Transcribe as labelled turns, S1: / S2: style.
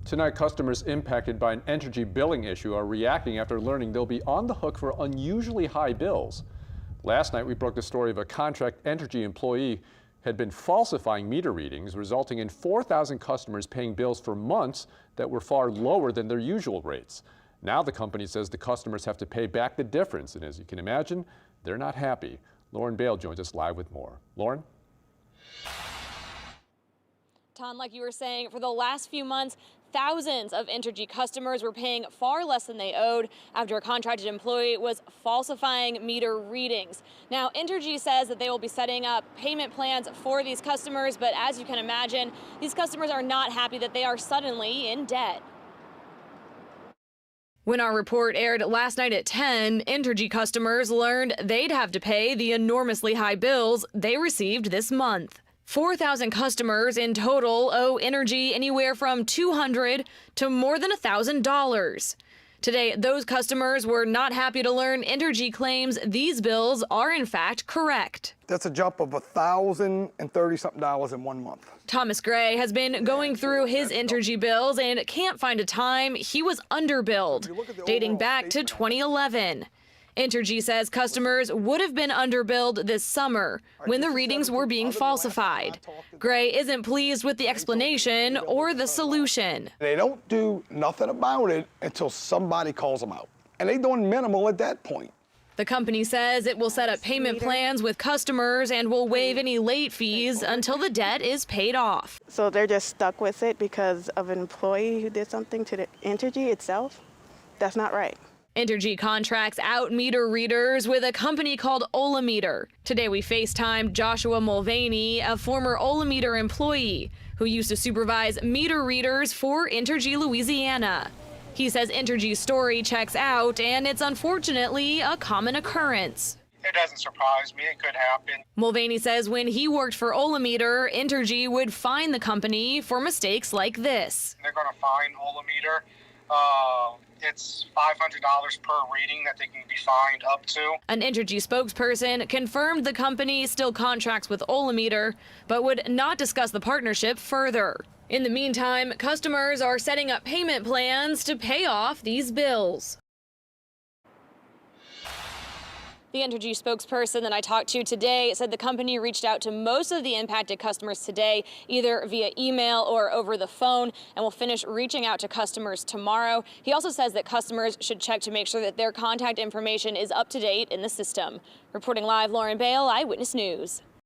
S1: Tonight, customers impacted by an Entergy billing issue are reacting after learning they'll be on the hook for unusually high bills. Last night, we broke the story of a contract Entergy employee had been falsifying meter readings, resulting in 4,000 customers paying bills for months that were far lower than their usual rates. Now the company says the customers have to pay back the difference, and as you can imagine, they're not happy. Lauren Bale joins us live with more. Lauren?
S2: Tom, like you were saying, for the last few months, thousands of Entergy customers were paying far less than they owed after a contracted employee was falsifying meter readings. Now, Entergy says that they will be setting up payment plans for these customers, but as you can imagine, these customers are not happy that they are suddenly in debt. When our report aired last night at 10, Entergy customers learned they'd have to pay the enormously high bills they received this month. 4,000 customers in total owe Entergy anywhere from $200 to more than $1,000. Today, those customers were not happy to learn Entergy claims these bills are in fact correct.
S3: That's a jump of $1,030-something in 1 month.
S2: Thomas Gray has been going through his Entergy bills and can't find a time he was underbilled, dating back to 2011. Entergy says customers would have been underbilled this summer when the readings were being falsified. Gray isn't pleased with the explanation or the solution.
S3: They don't do nothing about it until somebody calls them out. And they're doing minimal at that point.
S2: The company says it will set up payment plans with customers and will waive any late fees until the debt is paid off.
S4: So they're just stuck with it because of an employee who did something to the Entergy itself? That's not right.
S2: Entergy contracts out meter readers with a company called Olameter. Today we FaceTimed Joshua Mulvaney, a former Olameter employee who used to supervise meter readers for Entergy Louisiana. He says Entergy's story checks out, and it's unfortunately a common occurrence.
S5: It doesn't surprise me. It could happen.
S2: Mulvaney says when he worked for Olameter, Entergy would fine the company for mistakes like this.
S5: They're going to fine Olameter. It's $500 per reading that they can be fined up to.
S2: An Entergy spokesperson confirmed the company still contracts with Olameter, but would not discuss the partnership further. In the meantime, customers are setting up payment plans to pay off these bills. The Entergy spokesperson that I talked to today said the company reached out to most of the impacted customers today, either via email or over the phone, and will finish reaching out to customers tomorrow. He also says that customers should check to make sure that their contact information is up to date in the system. Reporting live, Lauren Bale, Eyewitness News.